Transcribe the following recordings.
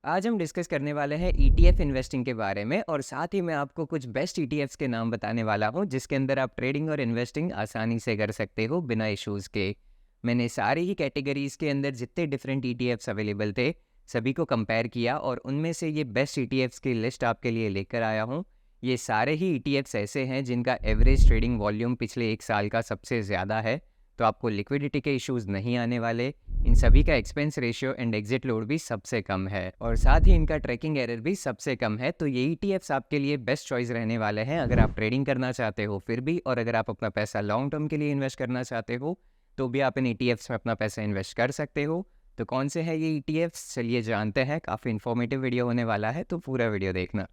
आज हम डिस्कस करने वाले हैं ईटीएफ इन्वेस्टिंग के बारे में और साथ ही मैं आपको कुछ बेस्ट ईटीएफ्स के नाम बताने वाला हूं जिसके अंदर आप ट्रेडिंग और इन्वेस्टिंग आसानी से कर सकते हो बिना इश्यूज़ के। मैंने सारी ही कैटेगरीज के अंदर जितने डिफरेंट ईटीएफ्स अवेलेबल थे सभी को कंपेयर किया और उनमें से ये बेस्ट ईटीएफ्स की लिस्ट आपके लिए लेकर आया हूँ। ये सारे ही ईटीएफ्स ऐसे हैं जिनका एवरेज ट्रेडिंग वॉल्यूम पिछले 1 साल का सबसे ज़्यादा है, तो आपको लिक्विडिटी के इश्यूज़ नहीं आने वाले। इन सभी का expense ratio and exit load भी सबसे कम है और साथ ही इनका ट्रैकिंग एरर भी सबसे कम है। तो ये ईटीएफ्स आपके लिए बेस्ट चॉइस रहने वाले हैं अगर आप ट्रेडिंग करना चाहते हो फिर भी, और अगर आप अपना पैसा लॉन्ग टर्म के लिए इन्वेस्ट करना चाहते हो तो भी आप इन ईटीएफ्स में अपना पैसा इन्वेस्ट कर सकते हो। तो कौन से हैं ये ईटीएफ्स, चलिए जानते हैं। काफ़ी इन्फॉर्मेटिव वीडियो होने वाला है, तो पूरा वीडियो देखना।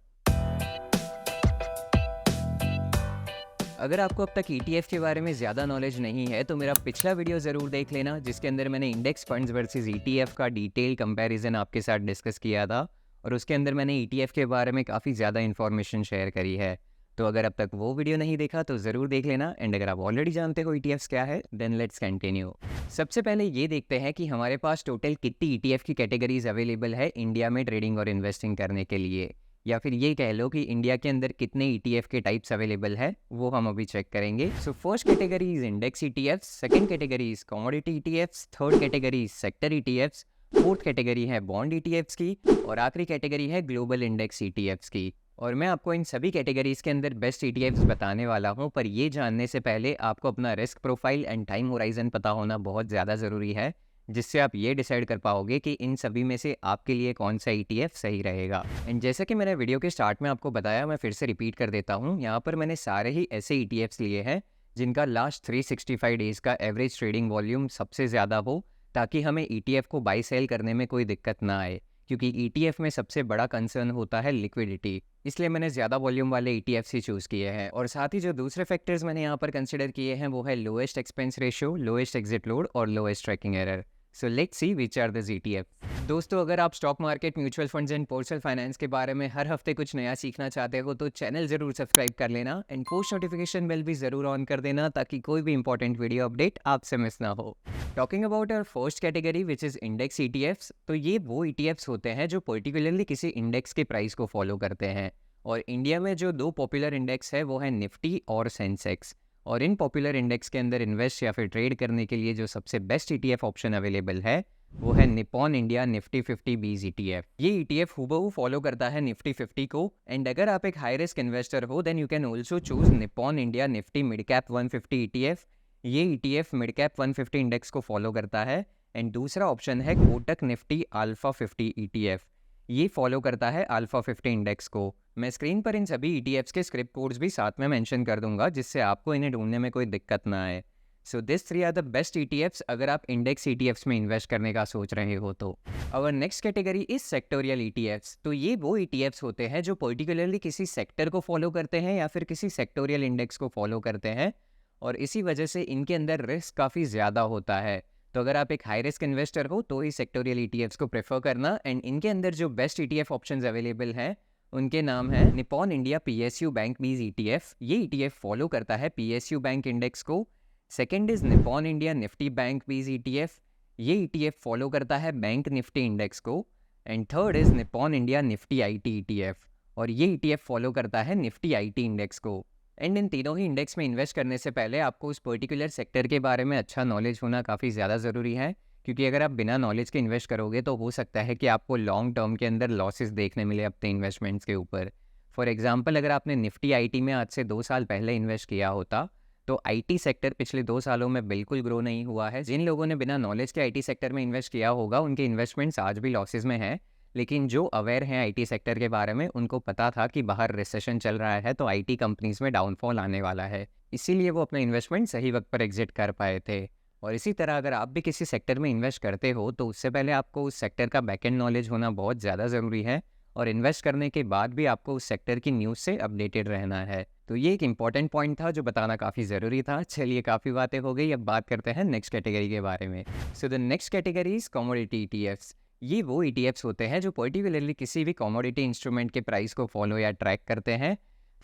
अगर आपको अब तक ईटीएफ के बारे में ज़्यादा नॉलेज नहीं है तो मेरा पिछला वीडियो ज़रूर देख लेना, जिसके अंदर मैंने इंडेक्स फंड्स वर्सेस ईटीएफ का डिटेल कंपैरिजन आपके साथ डिस्कस किया था और उसके अंदर मैंने ईटीएफ के बारे में काफ़ी ज़्यादा इन्फॉर्मेशन शेयर करी है। तो अगर अब तक वो वीडियो नहीं देखा तो ज़रूर देख लेना, एंड अगर आप ऑलरेडी जानते हो ईटीएफ्स क्या है देन लेट्स कंटिन्यू। सबसे पहले ये देखते हैं कि हमारे पास टोटल कितनी ईटीएफ की कैटेगरीज अवेलेबल है इंडिया में ट्रेडिंग और इन्वेस्टिंग करने के लिए, या फिर ये कह लो कि इंडिया के अंदर कितने ईटीएफ के टाइप्स अवेलेबल है वो हम अभी चेक करेंगे। So first category is index ETFs, second category is commodity ETFs, third category is sector ETFs, fourth category है बॉन्ड ईटीएफ्स की और आखिरी कैटेगरी है ग्लोबल इंडेक्स ईटीएफ्स की। और मैं आपको इन सभी कैटेगरीज के अंदर बेस्ट ईटीएफ्स बताने वाला हूं, पर ये जानने से पहले आपको अपना risk profile and time horizon पता होना बहुत ज़्यादा ज़रूरी है, जिससे आप ये डिसाइड कर पाओगे कि इन सभी में से आपके लिए कौन सा ईटीएफ सही रहेगा। एंड जैसा कि मैंने वीडियो के स्टार्ट में आपको बताया, मैं फिर से रिपीट कर देता हूँ, यहाँ पर मैंने सारे ही ऐसे ईटीएफ्स लिए हैं जिनका लास्ट 365 डेज का एवरेज ट्रेडिंग वॉल्यूम सबसे ज़्यादा हो, ताकि हमें ईटीएफ को बाई सेल करने में कोई दिक्कत ना आए, क्योंकि ईटीएफ में सबसे बड़ा कंसर्न होता है लिक्विडिटी। इसलिए मैंने ज़्यादा वॉल्यूम वाले ईटीएफ ही चूज़ किए हैं। और साथ ही जो दूसरे फैक्टर्स मैंने यहाँ पर कंसिडर किए हैं वो है lowest expense ratio, lowest exit load और lowest tracking error. So let's see which are the ETF. दोस्तों, अगर आप stock market, mutual funds and personal finance के बारे में हर हफ्ते कुछ नया सीखना चाहते हो तो चैनल जरूर सब्सक्राइब कर लेना एंड पोस्ट नोटिफिकेशन बेल भी जरूर ऑन कर देना, ताकि कोई भी इंपॉर्टेंट वीडियो अपडेट आपसे मिस ना हो। Talking about our first category which is index ETFs, तो ये वो ईटीएफ्स होते हैं जो पर्टिकुलरली किसी इंडेक्स के प्राइस को फॉलो करते हैं। और इंडिया में जो दो पॉपुलर इंडेक्स है वो है निफ्टी और सेंसेक्स। और इन पॉपुलर इंडेक्स के अंदर इन्वेस्ट या फिर ट्रेड करने के लिए जो सबसे बेस्ट ईटीएफ ऑप्शन अवेलेबल है वो है निप्पॉन इंडिया निफ्टी 50 बीज ईटीएफ। ये ईटीएफ हुबहू फॉलो करता है निफ्टी 50 को, एंड अगर आप एक हाई रिस्क इन्वेस्टर हो then you can also choose Nippon India Nifty mid cap 150 ETF. ये ईटीएफ मिड कैप 150 इंडेक्स को फॉलो करता है। एंड दूसरा ऑप्शन है कोटक निफ्टी अल्फा 50 ईटीएफ। ये फॉलो करता है अल्फा 50 इंडेक्स को। मैं स्क्रीन पर इन सभी ईटीएफ्स के स्क्रिप्ट कोड्स भी साथ में मेंशन कर दूंगा, जिससे आपको इन्हें ढूंढने में कोई दिक्कत ना आए। So this three are the best ETFs अगर आप इंडेक्स ईटीएफ्स में इन्वेस्ट करने का सोच रहे हो तो। और next category is sectoral ETFs. तो ये वो ईटीएफ्स होते हैं जो पर्टिकुलरली किसी सेक्टर को फॉलो करते हैं या फिर किसी सेक्टोरियल इंडेक्स को फॉलो करते हैं, और इसी वजह से इनके अंदर रिस्क काफ़ी ज़्यादा होता है। तो अगर आप एक हाई रिस्क इन्वेस्टर हो तो ही सेक्टोरियल ईटीएफ्स को प्रेफर करना। एंड इनके अंदर जो बेस्ट ईटीएफ ऑप्शंस अवेलेबल हैं उनके नाम है निप्पॉन इंडिया पीएसयू बैंक बीज ईटीएफ। ये ईटीएफ फॉलो करता है पीएसयू बैंक इंडेक्स को। Second is Nippon India Nifty bank बीज ईटीएफ। ये ईटीएफ फॉलो करता है बैंक निफ्टी इंडेक्स को। And third is Nippon India Nifty IT ETF, और ये ईटीएफ फॉलो करता है निफ्टी आईटी इंडेक्स को। एंड इन तीनों ही इंडेक्स में इन्वेस्ट करने से पहले आपको उस पर्टिकुलर सेक्टर के बारे में अच्छा नॉलेज होना काफ़ी ज़्यादा ज़रूरी है, क्योंकि अगर आप बिना नॉलेज के इन्वेस्ट करोगे तो हो सकता है कि आपको लॉन्ग टर्म के अंदर लॉसेस देखने मिले अपने इन्वेस्टमेंट्स के ऊपर। फॉर एग्जांपल, अगर आपने निफ्टी आईटी में आज से 2 साल पहले इन्वेस्ट किया होता तो आईटी सेक्टर पिछले 2 सालों में बिल्कुल ग्रो नहीं हुआ है। जिन लोगों ने बिना नॉलेज के आईटी सेक्टर में इन्वेस्ट किया होगा उनके इन्वेस्टमेंट्स आज भी लॉसेज में हैं, लेकिन जो अवेयर हैं आईटी सेक्टर के बारे में उनको पता था कि बाहर रिसेशन चल रहा है तो आईटी कंपनीज में डाउनफॉल आने वाला है, इसीलिए वो अपना इन्वेस्टमेंट सही वक्त पर एग्जिट कर पाए थे। और इसी तरह अगर आप भी किसी सेक्टर में इन्वेस्ट करते हो तो उससे पहले आपको उस सेक्टर का बैकएंड नॉलेज होना बहुत ज़्यादा ज़रूरी है, और इन्वेस्ट करने के बाद भी आपको उस सेक्टर की न्यूज़ से अपडेटेड रहना है। तो ये एक इंपॉर्टेंट पॉइंट था जो बताना काफ़ी ज़रूरी था। चलिए, काफ़ी बातें हो गई, अब बात करते हैं नेक्स्ट कैटेगरी के बारे में। So the next category is commodity ETFs. ये वो ईटीएफ्स होते हैं जो पर्टिकुलरली किसी भी कमोडिटी इंस्ट्रूमेंट के प्राइस को फॉलो या ट्रैक करते हैं।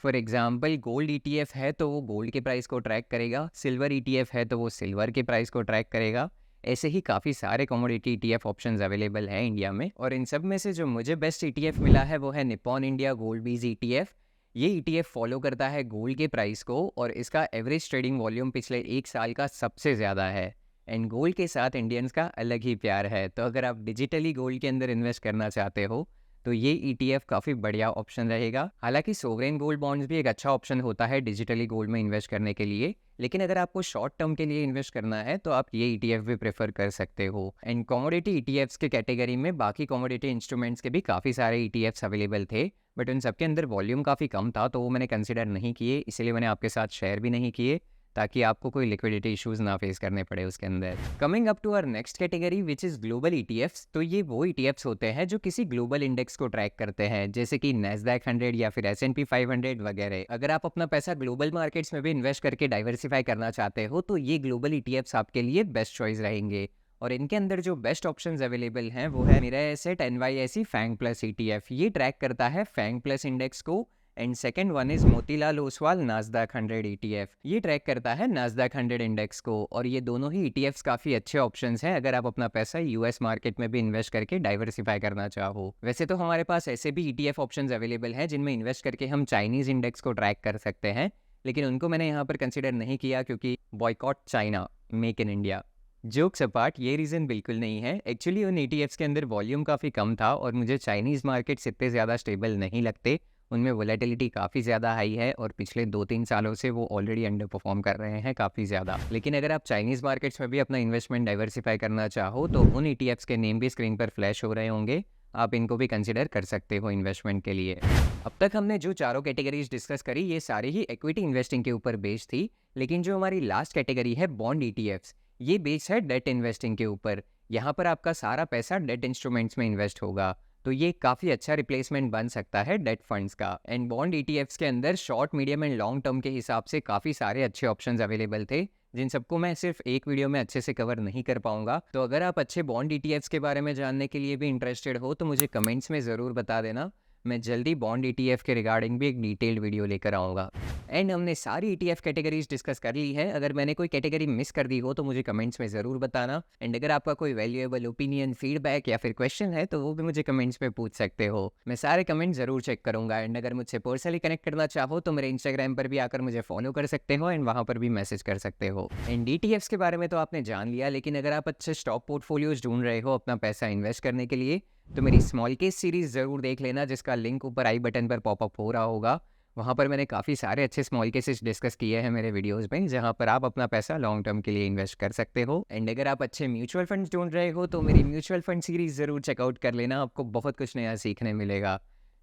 फॉर एग्जाम्पल, गोल्ड ईटीएफ है तो वो गोल्ड के प्राइस को ट्रैक करेगा, सिल्वर ईटीएफ है तो वो सिल्वर के प्राइस को ट्रैक करेगा, ऐसे ही काफ़ी सारे कमोडिटी ETF ऑप्शंस अवेलेबल हैं इंडिया में, और इन सब में से जो मुझे बेस्ट ETF मिला है वो है निप्पॉन इंडिया गोल्ड बीज ETF। ये ETF फॉलो करता है गोल्ड के प्राइस को, और इसका एवरेज ट्रेडिंग वॉल्यूम पिछले 1 साल का सबसे ज़्यादा है। एंड गोल्ड के साथ इंडियंस का अलग ही प्यार है, तो अगर आप डिजिटली गोल्ड के अंदर इन्वेस्ट करना चाहते हो तो ये ETF काफ़ी बढ़िया ऑप्शन रहेगा। हालांकि सोवरेन गोल्ड बॉन्ड्स भी एक अच्छा ऑप्शन होता है डिजिटली गोल्ड में इन्वेस्ट करने के लिए, लेकिन अगर आपको शॉर्ट टर्म के लिए इन्वेस्ट करना है तो आप ये ETF भी प्रेफर कर सकते हो। एंड कमोडिटी ETFs के कैटेगरी में बाकी कमोडिटी इंस्ट्रूमेंट्स के भी काफ़ी सारे ETFs अवेलेबल थे, बट उन सबके अंदर वॉल्यूम काफ़ी कम था, तो वो मैंने कंसिडर नहीं किए, इसीलिए मैंने आपके साथ शेयर भी नहीं किए, ताकि आपको कोई लिक्विडिटी इश्यूज ना फेस करने पड़े उसके अंदर। Coming up to our next category which is global ETFs। तो ये वो ETFs होते हैं जो किसी ग्लोबल इंडेक्स को ट्रैक करते हैं, जैसे कि नैस्डैक 100 या फिर S&P 500 वगैरह। अगर आप अपना पैसा ग्लोबल मार्केट्स में भी इन्वेस्ट करके डाइवर्सिफाई करना चाहते हो तो ये ग्लोबल ETFs आपके लिए बेस्ट चॉइस रहेंगे। और इनके अंदर जो बेस्ट ऑप्शंस अवेलेबल हैं वो है Mirae Asset NYSE FANG plus ETF। ये ट्रैक करता है फैंग प्लस इंडेक्स को। And second one is Motilal Oswal Nasdaq 100 ETF। ये ट्रैक करता है नास्डैक 100 इंडेक्स को, और ये दोनों ही ETFs काफ़ी अच्छे ऑप्शंस हैं अगर आप अपना पैसा US मार्केट में भी इन्वेस्ट करके डाइवर्सिफाई करना चाहो। वैसे तो हमारे पास ऐसे भी ETF ऑप्शंस अवेलेबल हैं जिनमें इन्वेस्ट करके हम चाइनीज़ इंडेक्स को ट्रैक कर सकते हैं, लेकिन उनको मैंने यहाँ पर कंसिडर नहीं किया क्योंकि boycott China, make in India. Jokes apart, ये रीज़न बिल्कुल नहीं है। एक्चुअली उन ETFs के अंदर वॉल्यूम काफ़ी कम था, और मुझे चाइनीज़ मार्केट्स इतने ज़्यादा स्टेबल नहीं लगते। उनमें वोलेटिलिटी काफ़ी ज़्यादा हाई है, और पिछले 2-3 सालों से वो ऑलरेडी अंडर परफॉर्म कर रहे हैं काफ़ी ज़्यादा। लेकिन अगर आप चाइनीज़ मार्केट्स में भी अपना इन्वेस्टमेंट डाइवर्सिफाई करना चाहो तो उन ETFs के नेम भी स्क्रीन पर फ्लैश हो रहे होंगे, आप इनको भी कंसिडर कर सकते हो इन्वेस्टमेंट के लिए। अब तक हमने जो चारों कैटेगरीज डिस्कस करी ये सारी ही इक्विटी इन्वेस्टिंग के ऊपर बेस्ड थी, लेकिन जो हमारी लास्ट कैटेगरी है बॉन्ड ETFs, ये बेस्ड है डेट इन्वेस्टिंग के ऊपर। यहाँ पर आपका सारा पैसा डेट इंस्ट्रूमेंट्स में इन्वेस्ट होगा, तो ये काफ़ी अच्छा रिप्लेसमेंट बन सकता है डेट फंड्स का। एंड बॉन्ड ETFs के अंदर short, medium and long term के हिसाब से काफ़ी सारे अच्छे ऑप्शंस अवेलेबल थे, जिन सबको मैं सिर्फ एक वीडियो में अच्छे से कवर नहीं कर पाऊंगा। तो अगर आप अच्छे बॉन्ड ETFs के बारे में जानने के लिए भी इंटरेस्टेड हो तो मुझे कमेंट्स में ज़रूर बता देना। मैं जल्दी बॉन्ड ETF के रिगार्डिंग भी एक डिटेल्ड वीडियो लेकर आऊँगा। एंड हमने सारी ETF कैटेगरीज डिस्कस कर ली है। अगर मैंने कोई कैटेगरी मिस कर दी हो तो मुझे कमेंट्स में ज़रूर बताना। एंड अगर आपका कोई वैल्यूएबल ओपिनियन, फीडबैक या फिर क्वेश्चन है तो वो भी मुझे कमेंट्स में पूछ सकते हो। मैं सारे कमेंट ज़रूर चेक करूँगा। एंड अगर मुझसे पर्सनली कनेक्ट करना चाहो तो मेरे इंस्टाग्राम पर भी आकर मुझे फॉलो कर सकते हो, एंड वहाँ पर भी मैसेज कर सकते हो। एंड ETFs के बारे में तो आपने जान लिया, लेकिन अगर आप अच्छे स्टॉक पोर्टफोलियोज ढूंढ रहे हो अपना पैसा इन्वेस्ट करने के लिए तो मेरी स्मॉल केस सीरीज ज़रूर देख लेना, जिसका लिंक ऊपर आई बटन पर पॉपअप हो रहा होगा। वहाँ पर मैंने काफ़ी सारे अच्छे स्मॉल केसेस डिस्कस किए हैं मेरे वीडियोस में, जहाँ पर आप अपना पैसा लॉन्ग टर्म के लिए इन्वेस्ट कर सकते हो। एंड अगर आप अच्छे म्यूचुअल फंड्स ढूंढ रहे हो तो मेरी म्यूचुअल फंड सीरीज ज़रूर चेकआउट कर लेना, आपको बहुत कुछ नया सीखने मिलेगा।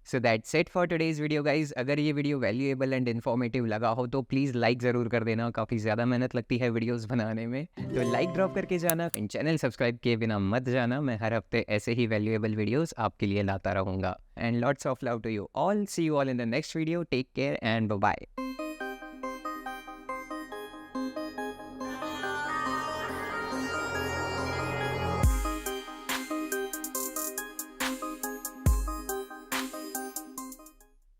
So that's it for today's video guys. अगर ये वीडियो वैल्यूएबल एंड इन्फॉर्मेटिव लगा हो तो प्लीज़ लाइक ज़रूर कर देना, काफ़ी ज़्यादा मेहनत लगती है वीडियोस बनाने में, तो लाइक ड्रॉप करके जाना। एंड चैनल सब्सक्राइब किए बिना मत जाना, मैं हर हफ्ते ऐसे ही वैल्यूएबल वीडियोस आपके लिए लाता रहूँगा। And lots of love to you all, see you all in the next video, take care and bye bye.